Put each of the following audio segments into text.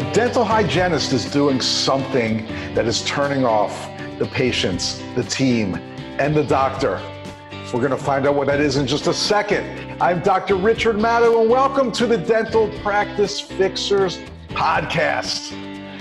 A dental hygienist is doing something that is turning off the patients, the team, and the doctor. We're going to find out what that is in just a second. I'm Dr. Richard Madow, and welcome to the Dental Practice Fixers podcast.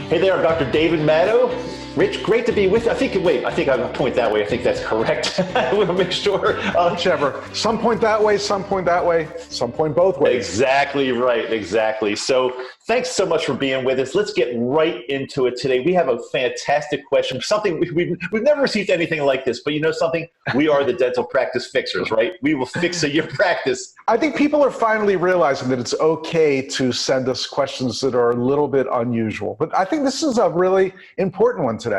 Hey there, I'm Dr. David Madow. Rich, great to be with you. I think I'm going to point that way. I think that's correct. I want to make sure. Whichever. Some point that way, some point that way, some point both ways. Exactly right. Exactly. So thanks so much for being with us. Let's get right into it today. We have a fantastic question. Something we've never received anything like this, but you know something? We are the dental practice fixers, right? We will fix your practice. I think people are finally realizing that it's okay to send us questions that are a little bit unusual. But I think this is a really important one today.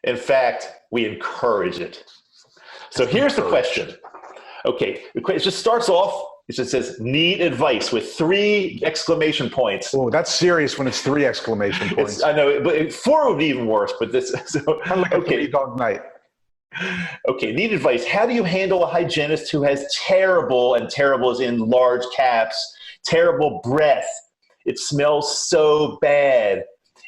In fact, we encourage it. So here's the question. Okay, it just starts off, it just says, need advice with 3 exclamation points. Oh, that's serious when it's 3 exclamation points. I know, but 4 would be even worse, but this, so, kind of like a 3-dog night. Okay, need advice. How do you handle a hygienist who has terrible, and terrible is in large caps, terrible breath? It smells so bad.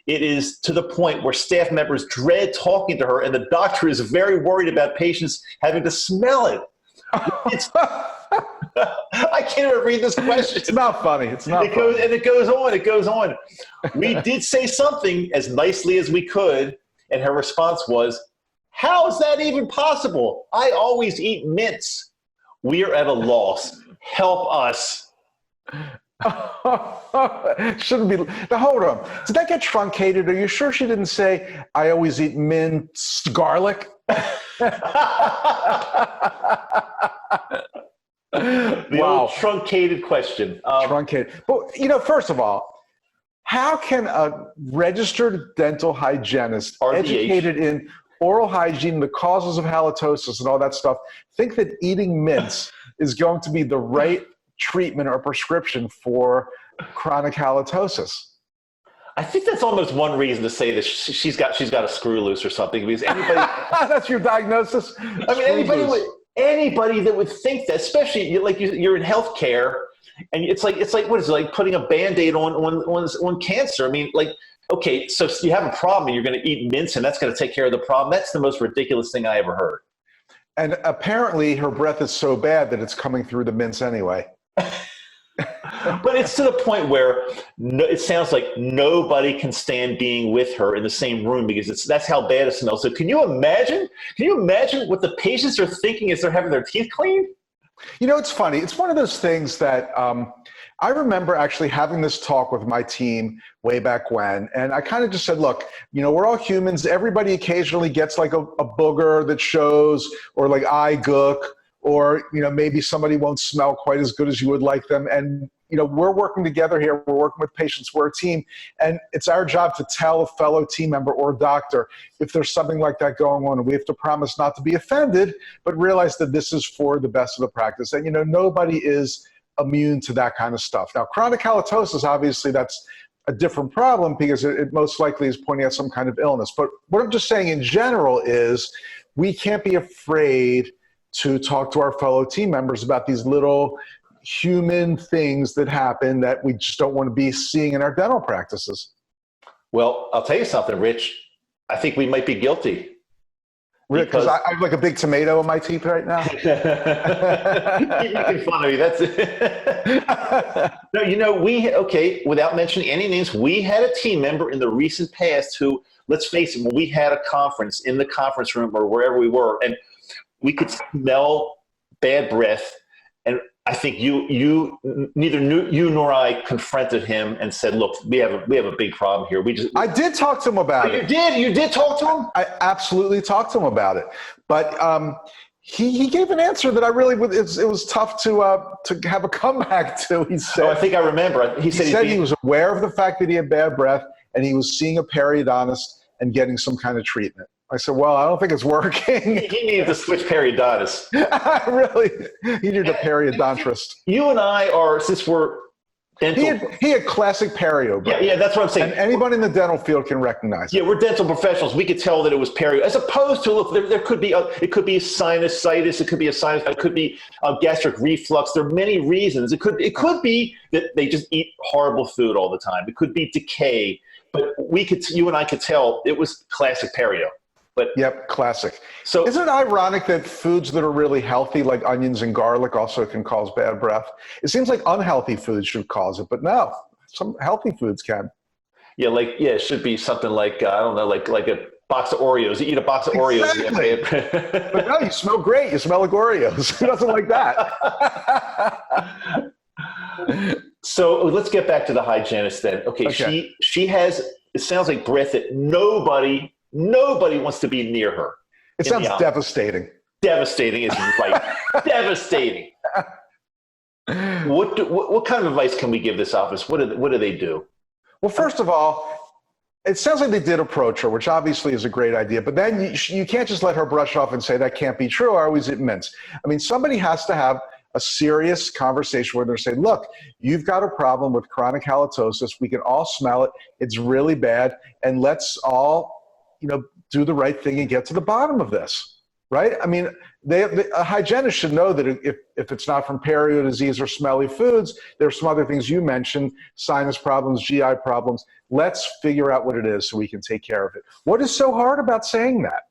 It is to the point where staff members dread talking to her, and the doctor is very worried about patients having to smell it. I can't even read this question. It's not funny. It's not funny. And it goes on. It goes on. We did say something as nicely as we could, and her response was, "How is that even possible? I always eat mints. We're at a loss. Help us." Shouldn't be. Now, hold on. Did that get truncated? Are you sure she didn't say, "I always eat minced garlic"? The old truncated question. Truncated. But, you know, first of all, how can a registered dental hygienist, RDH, educated in oral hygiene, the causes of halitosis and all that stuff, think that eating mints is going to be the right treatment or prescription for chronic halitosis? I think that's almost one reason to say that she's got a screw loose or something. Because anybody, that's your diagnosis. I mean, anybody that would think that, especially you're in healthcare, and it's like what is it, like putting a Band-Aid on cancer? I mean, like, okay, so you have a problem, and you're going to eat mints, and that's going to take care of the problem. That's the most ridiculous thing I ever heard. And apparently, her breath is so bad that it's coming through the mints anyway. But it's to the point where it sounds like nobody can stand being with her in the same room because that's how bad it smells. So can you imagine what the patients are thinking as they're having their teeth cleaned? You know, it's funny. It's one of those things that I remember actually having this talk with my team way back when. And I kind of just said, look, you know, we're all humans. Everybody occasionally gets like a booger that shows, or like eye gook, or, you know, maybe somebody won't smell quite as good as you would like them. And, you know, we're working together here. We're working with patients. We're a team. And it's our job to tell a fellow team member or doctor if there's something like that going on. And we have to promise not to be offended, but realize that this is for the best of the practice. And, you know, nobody is immune to that kind of stuff. Now, chronic halitosis, obviously, that's a different problem because it most likely is pointing at some kind of illness. But what I'm just saying in general is we can't be afraid to talk to our fellow team members about these little human things that happen that we just don't want to be seeing in our dental practices. Well, I'll tell you something, Rich. I think we might be guilty. Because I have like a big tomato in my teeth right now. You're making fun of me. That's it. No, you know, without mentioning any names, we had a team member in the recent past who, let's face it, when we had a conference in the conference room or wherever we were, and we could smell bad breath, and I think neither you nor I confronted him and said, "Look, we have a big problem here." I did talk to him about it. You did talk to him? I absolutely talked to him about it, but he gave an answer that I really it was tough to have a comeback to. He said, "Oh, I think I remember." He said he was aware of the fact that he had bad breath, and he was seeing a periodontist and getting some kind of treatment. I said, well, I don't think it's working. He needed to switch periodontists. Really? He needed a periodontist. You and I are, since we're dental. He had classic perio breath. Yeah, that's what I'm saying. And anybody in the dental field can recognize it. Yeah, we're dental professionals. We could tell that it was perio. As opposed to, look, there could be it could be sinusitis. It could be it could be gastric reflux. There are many reasons. It could be that they just eat horrible food all the time. It could be decay. but you and I could tell it was classic perio. But yep, classic. So isn't it ironic that foods that are really healthy, like onions and garlic, also can cause bad breath? It seems like unhealthy foods should cause it, but no, some healthy foods can. Yeah, it should be something like I don't know, like a box of Oreos. You eat a box of Oreos. Exactly. But no, you smell great. You smell like Oreos. Who doesn't like that? So let's get back to the hygienist then. Okay. She has, it sounds like, breath that nobody wants to be near her. It sounds devastating. Devastating is right. Devastating. What kind of advice can we give this office? What do they do? Well, first of all, it sounds like they did approach her, which obviously is a great idea. But then you can't just let her brush off and say that can't be true. Or always it meant. I mean, somebody has to have a serious conversation where they're saying, look, you've got a problem with chronic halitosis. We can all smell it. It's really bad. And let's all, do the right thing and get to the bottom of this, right? I mean, a hygienist should know that if it's not from perio disease or smelly foods, there's some other things you mentioned, sinus problems, GI problems. Let's figure out what it is so we can take care of it. What is so hard about saying that?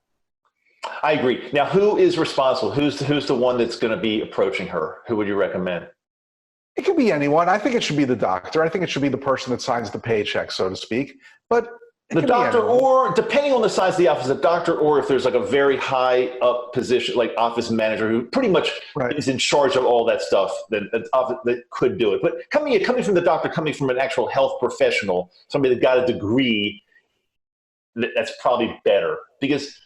I agree. Now, who is responsible? Who's the one that's going to be approaching her? Who would you recommend? It could be anyone. I think it should be the doctor. I think it should be the person that signs the paycheck, so to speak. But the doctor, or depending on the size of the office, the doctor, or if there's like a very high up position, like office manager, who pretty much is in charge of all that stuff that could do it. But coming from the doctor, coming from an actual health professional, somebody that got a degree, that's probably better, because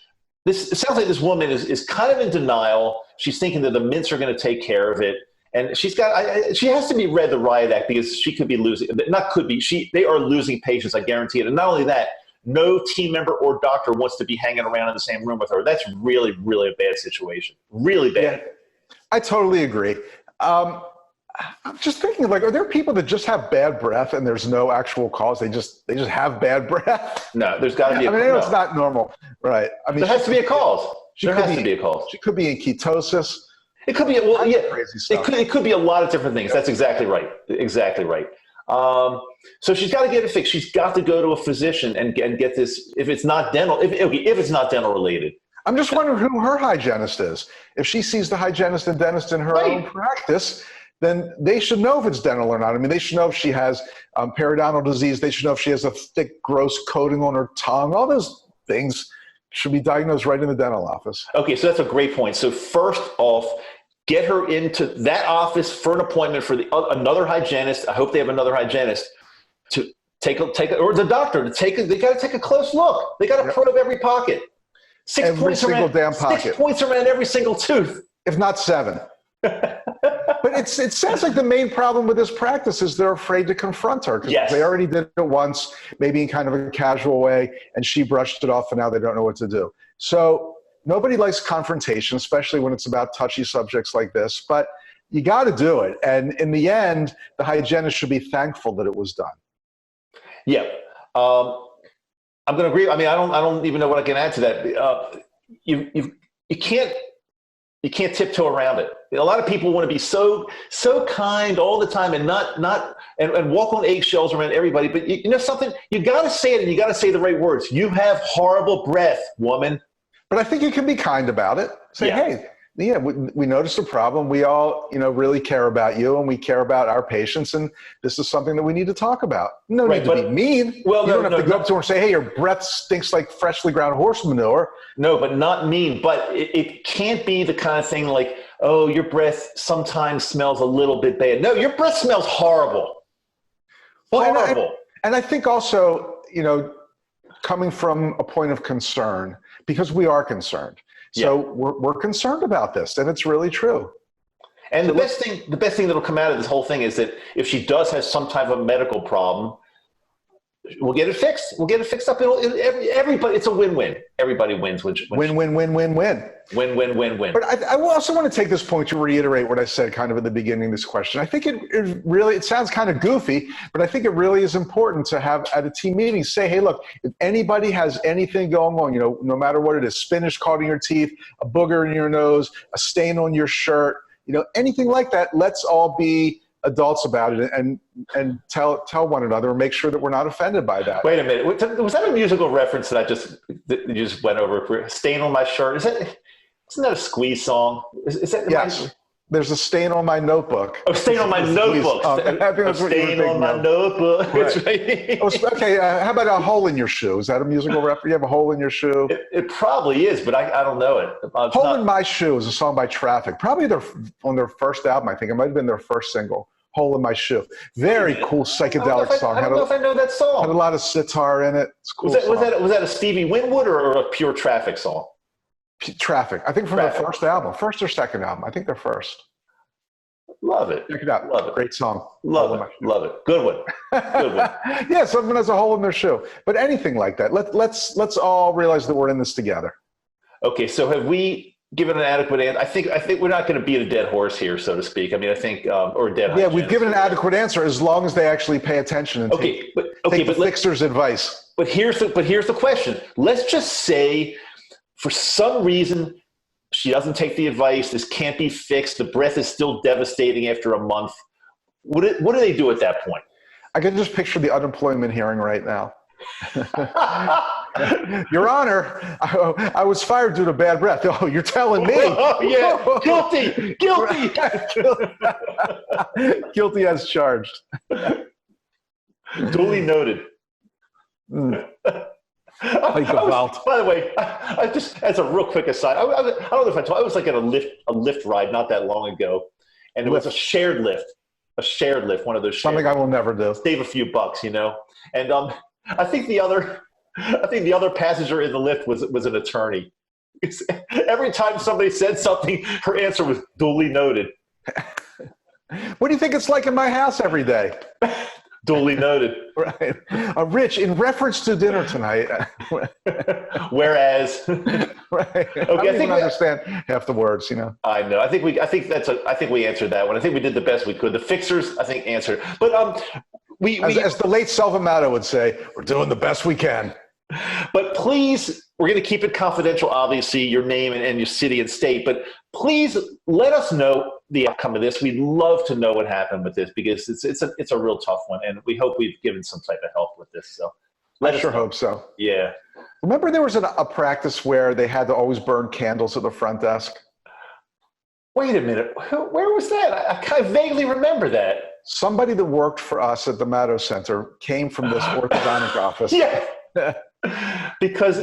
it sounds like this woman is kind of in denial. She's thinking that the mints are going to take care of it. And she has to be read the riot act, because she could be losing, they are losing patients, I guarantee it. And not only that, no team member or doctor wants to be hanging around in the same room with her. That's really, really a bad situation. Really bad. Yeah, I totally agree. I'm just thinking, are there people that just have bad breath and there's no actual cause? They just have bad breath? No, there's got to be I know it's not normal. Right. I mean, there has to be a cause. There has to be a cause. She could be in ketosis. It could be, crazy stuff. It could be a lot of different things. Yeah. That's exactly right. Exactly right. So she's got to get it fixed. She's got to go to a physician and get this. If it's not dental, if it's not dental related. I'm just wondering who her hygienist is. If she sees the hygienist and dentist in her own practice, then they should know if it's dental or not. I mean, they should know if she has periodontal disease. They should know if she has a thick, gross coating on her tongue. All those things should be diagnosed right in the dental office. Okay, so that's a great point. So first off, get her into that office for an appointment for another hygienist. I hope they have another hygienist to or the doctor to take. They got to take a close look. They got to probe every pocket. Every single damn pocket. 6 points around every single tooth, if not 7. But it sounds like the main problem with this practice is they're afraid to confront her, because they already did it once, maybe in kind of a casual way, and she brushed it off, and now they don't know what to do. So nobody likes confrontation, especially when it's about touchy subjects like this, but you got to do it. And in the end, the hygienist should be thankful that it was done. Yeah. I'm going to agree. I mean, I don't even know what I can add to that. You can't tiptoe around it. A lot of people want to be so kind all the time and and walk on eggshells around everybody. But you know something? You got to say it, and you got to say the right words. You have horrible breath, woman. But I think you can be kind about it. Say, hey, we noticed a problem. We all, really care about you, and we care about our patients, and this is something that we need to talk about. No need to be mean. Well, you don't have to go up to her and say, hey, your breath stinks like freshly ground horse manure. No, but not mean. But it can't be the kind of thing like, oh, your breath sometimes smells a little bit bad. No, your breath smells horrible. Horrible. And I think also, coming from a point of concern, because we are concerned. So we're concerned about this, and it's really true. And the best thing that'll come out of this whole thing is that if she does have some type of medical problem, we'll get it fixed. We'll get it fixed up. Everybody, it's a win-win. Everybody wins. Win-win-win-win-win. Win-win-win-win. But I also want to take this point to reiterate what I said kind of at the beginning of this question. I think it sounds kind of goofy, but I think it really is important to have at a team meeting say, hey, look, if anybody has anything going on, no matter what it is, spinach caught in your teeth, a booger in your nose, a stain on your shirt, anything like that, let's all be adults about it and tell one another and make sure that we're not offended by that. Wait a minute. Was that a musical reference that you just went over? Stain on my shirt. Isn't that a Squeeze song? Is that yes? There's a stain on my notebook. Oh, stain on my notebook. Stain on my notebook. Right. Okay, how about a hole in your shoe? Is that a musical reference? You have a hole in your shoe? It probably is, but I don't know it. Hole in My Shoe is a song by Traffic. Probably on their first album, I think. It might have been their first single, Hole in My Shoe. Very cool psychedelic song. I don't know if I know that song. Had a lot of sitar in it. It's cool. Was that a Stevie Winwood or a pure Traffic song? Traffic. I think from their first album. First or second album. I think they're first. Love it. Check it out. Love it. Great song. Love it. Love it. Good one. Good one. Yeah, someone has a hole in their shoe. But anything like that. Let's all realize that we're in this together. Okay, so have we given an adequate answer? I think we're not going to beat a dead horse here, so to speak. I mean, I think or a dead. Yeah, we've given an adequate answer as long as they actually pay attention and take the fixer's advice. But here's the question. Let's just say, for some reason, she doesn't take the advice. This can't be fixed. The breath is still devastating after a month. What do they do at that point? I can just picture the unemployment hearing right now. Your Honor, I was fired due to bad breath. Oh, you're telling me? Oh, yeah. Guilty. Guilty as charged. Duly noted. By the way, I just, as a real quick aside, I don't know if I told. I was like at a lift ride not that long ago, and it was a shared lift, one of those. Something I will never do. Save a few bucks, And I think the other passenger in the lift was an attorney. Every time somebody said something, her answer was duly noted. What do you think it's like in my house every day? Duly noted. Right. Rich, in reference to dinner tonight. Whereas. Right. Okay, I don't even understand half the words, I know. I think we answered that one. I think we did the best we could. The fixers, I think, answered. But as the late Selva Madow would say, we're doing the best we can. But please, we're going to keep it confidential, obviously, your name and your city and state. But please let us know the outcome of this. We'd love to know what happened with this because it's a real tough one, and we hope we've given some type of help with this. So I sure hope so. Yeah. Remember there was a practice where they had to always burn candles at the front desk? Wait a minute. Where was that? I kind of vaguely remember that. Somebody that worked for us at the Madow Center came from this orthodontic office. Yeah. Because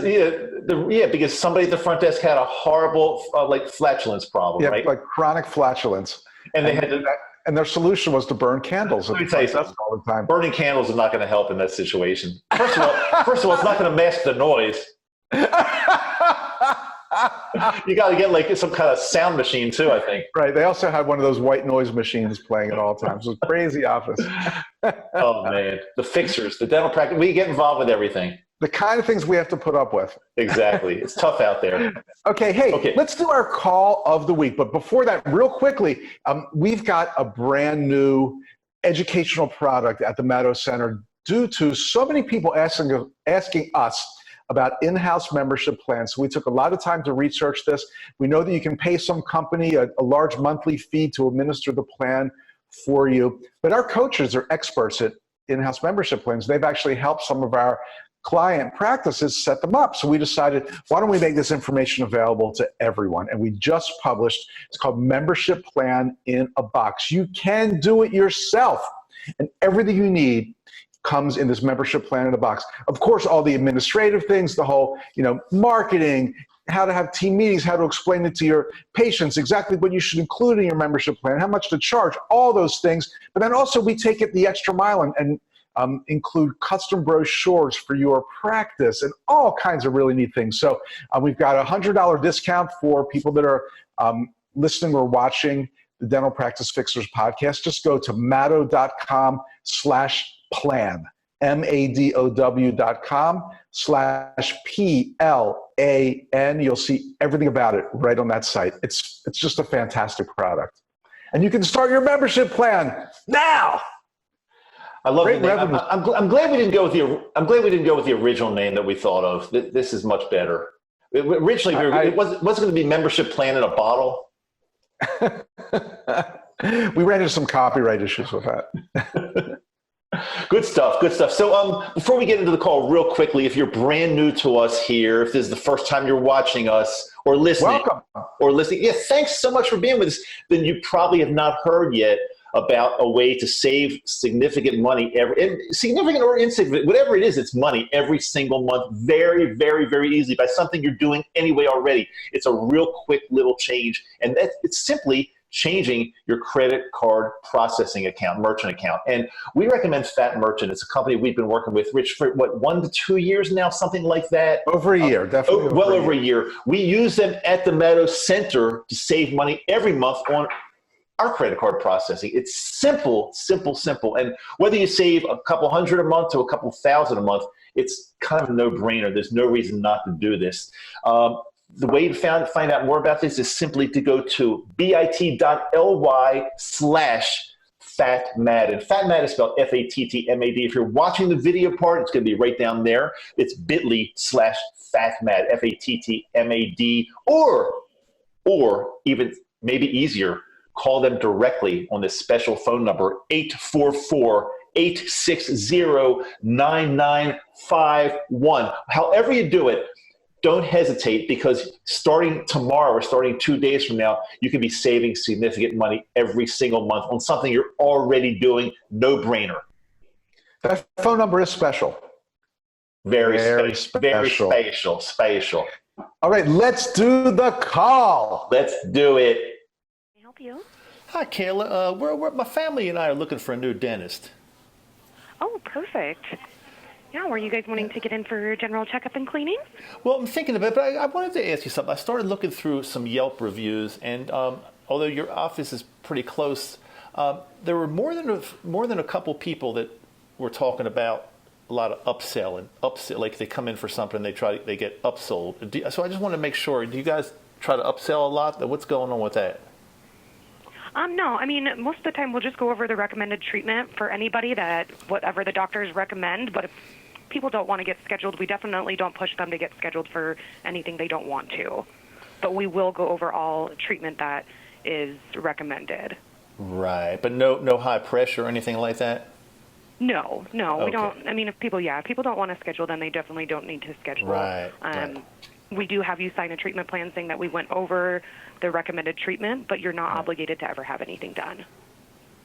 somebody at the front desk had a horrible flatulence problem, right? Like chronic flatulence, and they had to. And their solution was to burn candles. Let me tell you something. All the time. Burning candles is not going to help in that situation. First of all, it's not going to mask the noise. You got to get like some kind of sound machine too, I think. Right. They also had one of those white noise machines playing at all times. It was a crazy office. Oh man, the fixers, the dental practice. We get involved with everything. The kind of things we have to put up with. Exactly. It's tough out there. Okay. Let's do our call of the week. But before that, real quickly, we've got a brand new educational product at the Madow Center due to so many people asking us about in-house membership plans. So we took a lot of time to research this. We know that you can pay some company a large monthly fee to administer the plan for you. But our coaches are experts at in-house membership plans. They've actually helped some of our client practices set them up. So we decided, why don't we make this information available to everyone? And we just published, it's called Membership Plan in a Box. You can do it yourself. And everything you need comes in this membership plan in a box. Of course, all the administrative things, the whole, marketing, how to have team meetings, how to explain it to your patients, exactly what you should include in your membership plan, how much to charge, all those things. But then also we take it the extra mile and include custom brochures for your practice and all kinds of really neat things. So we've got a $100 discount for people that are listening or watching the Dental Practice Fixers podcast. Just go to madow.com/plan, madow.com/PLAN. You'll see everything about it right on that site. It's just a fantastic product. And you can start your membership plan now. I love it. I'm glad we didn't go with the original name that we thought of. This is much better. Originally, it wasn't going to be Membership Plan in a Bottle. We ran into some copyright issues with that. Good stuff. Good stuff. So before we get into the call real quickly, if you're brand new to us here, if this is the first time you're watching us or listening, yeah, thanks so much for being with us. Then you probably have not heard yet about a way to save significant money, significant or insignificant, whatever it is, it's money every single month, very, very, very easily by something you're doing anyway already. It's a real quick little change, and it's simply changing your credit card processing account, merchant account. And we recommend Fat Merchant. It's a company we've been working with, Rich, for what, 1 to 2 years now, something like that? Over a year, definitely. Well over a year. We use them at the Madow Center to save money every month on our credit card processing. It's simple, simple, simple. And whether you save a couple hundred a month to a couple thousand a month, it's kind of a no-brainer. There's no reason not to do this. The way to find out more about this is simply to go to bit.ly/fatmad. And FatMad is spelled F-A-T-T-M-A-D. If you're watching the video part, it's going to be right down there. It's bit.ly/fatmad, F-A-T-T-M-A-D. Or even maybe easier, call them directly on this special phone number, 844-860-9951. However you do it, don't hesitate, because starting tomorrow or starting 2 days from now, you can be saving significant money every single month on something you're already doing. No brainer. That phone number is special. Very special. All right, let's do the call. Let's do it. Can I help you? Hi, Kayla. My family and I are looking for a new dentist. Oh, perfect. Yeah, were you guys wanting to get in for general checkup and cleaning? Well, I'm thinking of it, but I wanted to ask you something. I started looking through some Yelp reviews, and although your office is pretty close, there were more than a couple people that were talking about a lot of upselling. Like they come in for something, they get upsold. So I just want to make sure. Do you guys try to upsell a lot? What's going on with that? No, I mean, most of the time we'll just go over the recommended treatment for anybody, that whatever the doctors recommend. But if people don't want to get scheduled, we definitely don't push them to get scheduled for anything they don't want to. But we will go over all treatment that is recommended. Right, but no high pressure or anything like that? No, Okay. we don't. I mean, if people don't want to schedule, then they definitely don't need to schedule. Right. We do have you sign a treatment plan saying that we went over the recommended treatment, but you're not obligated to ever have anything done.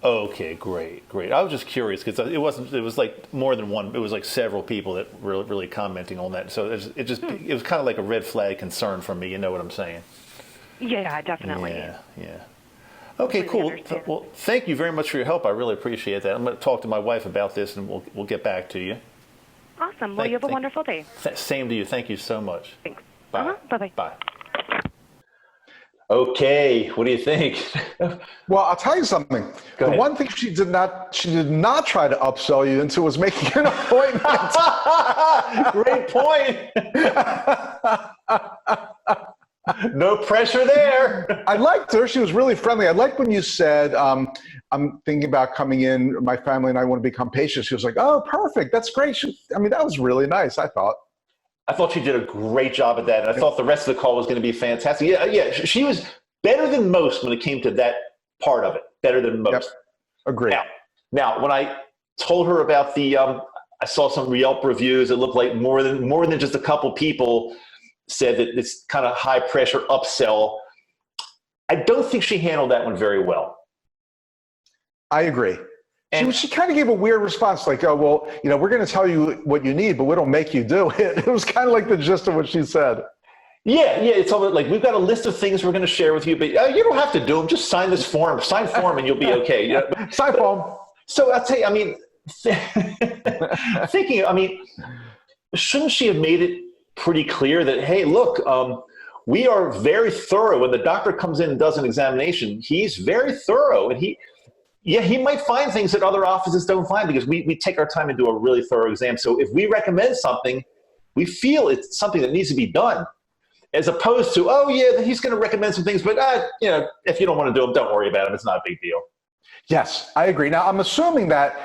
Okay, great. I was just curious because it was like more than one. It was like several people that were really commenting on that. So it was kind of like a red flag concern for me. You know what I'm saying? Yeah, definitely. Yeah. Okay, cool. Well, thank you very much for your help. I really appreciate that. I'm going to talk to my wife about this, and we'll get back to you. Awesome. Well, you have a wonderful day. Same to you. Thank you so much. Thanks. Bye. Bye-bye. Bye. Okay, what do you think? Well, I'll tell you something. Go ahead. One thing she did not try to upsell you into was making an appointment. Great point. No pressure there. I liked her. She was really friendly. I liked when you said, I'm thinking about coming in. My family and I want to become patients. She was like, oh, perfect. That's great. That was really nice, I thought. I thought she did a great job at that, and I thought the rest of the call was going to be fantastic. Yeah, she was better than most when it came to that part of it. Better than most. Yep. Agreed. Now, when I told her about the, I saw some Yelp reviews. It looked like more than just a couple people said that it's kind of high pressure upsell. I don't think she handled that one very well. I agree. And she kind of gave a weird response, like, oh, well, we're going to tell you what you need, but we don't make you do it. It was kind of like the gist of what she said. Yeah. It's all like, we've got a list of things we're going to share with you, but you don't have to do them. Just sign this form. Sign form and you'll be okay. Sign form. So I'll tell you, shouldn't she have made it pretty clear that, hey, look, we are very thorough. When the doctor comes in and does an examination, he's very thorough, and he might find things that other offices don't find, because we take our time and do a really thorough exam. So if we recommend something, we feel it's something that needs to be done, as opposed to, oh yeah, he's going to recommend some things, but if you don't want to do them, don't worry about them. It's not a big deal. Yes, I agree. Now, I'm assuming that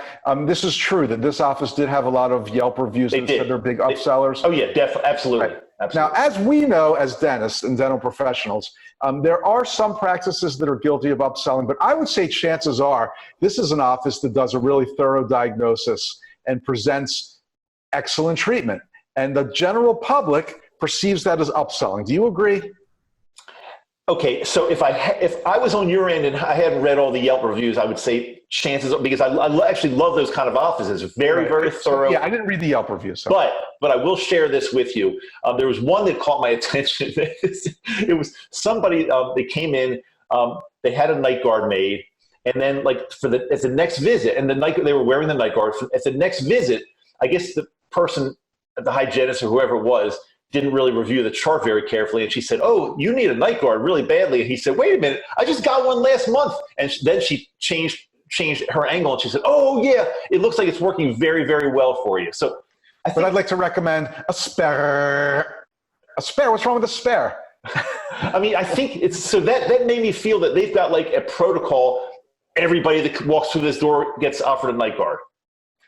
this is true, that this office did have a lot of Yelp reviews and said they're big upsellers. Oh yeah, definitely, absolutely. Right. Now, as we know as dentists and dental professionals, There are some practices that are guilty of upselling, but I would say chances are this is an office that does a really thorough diagnosis and presents excellent treatment. And the general public perceives that as upselling. Do you agree? Okay, so if I was on your end and I hadn't read all the Yelp reviews, I would say chances are, because I actually love those kind of offices. Very, Right. very thorough. Yeah, I didn't read the Yelp reviews. So. But I will share this with you. There was one that caught my attention. It was somebody, they came in, they had a night guard made, and then like at the next visit, and they were wearing the night guard. At the next visit, I guess the person, the hygienist or whoever it was, didn't really review the chart very carefully. And she said, "Oh, you need a night guard really badly." And he said, "Wait a minute, I just got one last month." And then she changed her angle, and she said, "Oh yeah, it looks like it's working very, very well for you." So But I'd like to recommend a spare. A spare? What's wrong with a spare? I mean, I think it's, so that made me feel that they've got like a protocol. Everybody that walks through this door gets offered a night guard.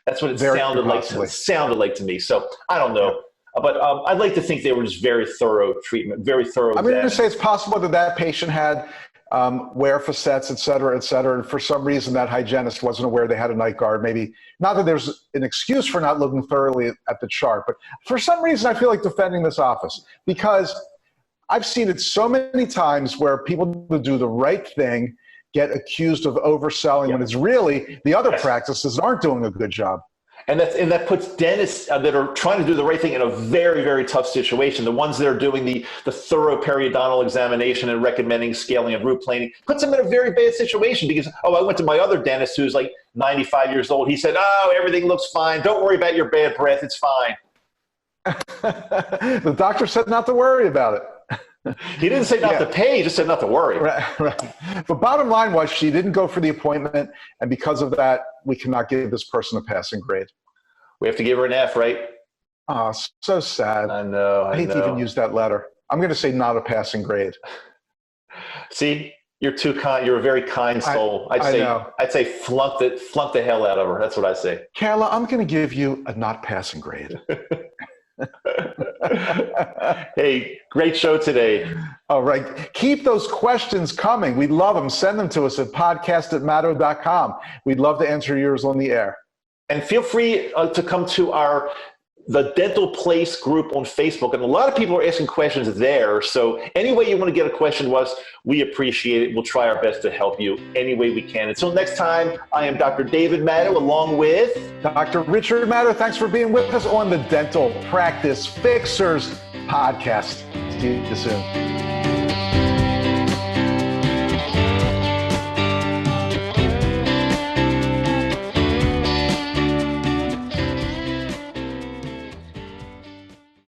That's what it sounded like to me. So I don't know. But I'd like to think they were just very thorough treatment, very thorough. I'm going to say it's possible that patient had wear facets, et cetera, and for some reason that hygienist wasn't aware they had a night guard. Maybe, not that there's an excuse for not looking thoroughly at the chart, but for some reason I feel like defending this office, because I've seen it so many times where people who do the right thing get accused of overselling when it's really the other practices aren't doing a good job. And that puts dentists that are trying to do the right thing in a very, very tough situation. The ones that are doing the thorough periodontal examination and recommending scaling and root planing puts them in a very bad situation, because, I went to my other dentist who's like 95 years old. He said, "Oh, everything looks fine. Don't worry about your bad breath. It's fine." The doctor said not to worry about it. He didn't say not to pay. He just said not to worry. Right. But bottom line was she didn't go for the appointment, and because of that, we cannot give this person a passing grade. We have to give her an F, right? Oh, so sad. I know. I hate to even use that letter. I'm going to say not a passing grade. See, you're too kind. You're a very kind soul. I'd say flunk the hell out of her. That's what I say. Carla, I'm going to give you a not passing grade. Hey, great show today. All right. Keep those questions coming. We'd love them. Send them to us at podcast@madow.com. We'd love to answer yours on the air. And feel free to come to the Dental Place group on Facebook. And a lot of people are asking questions there. So any way you want to get a question to us, we appreciate it. We'll try our best to help you any way we can. Until next time, I am Dr. David Madow, along with Dr. Richard Madow. Thanks for being with us on the Dental Practice Fixers podcast. See you soon.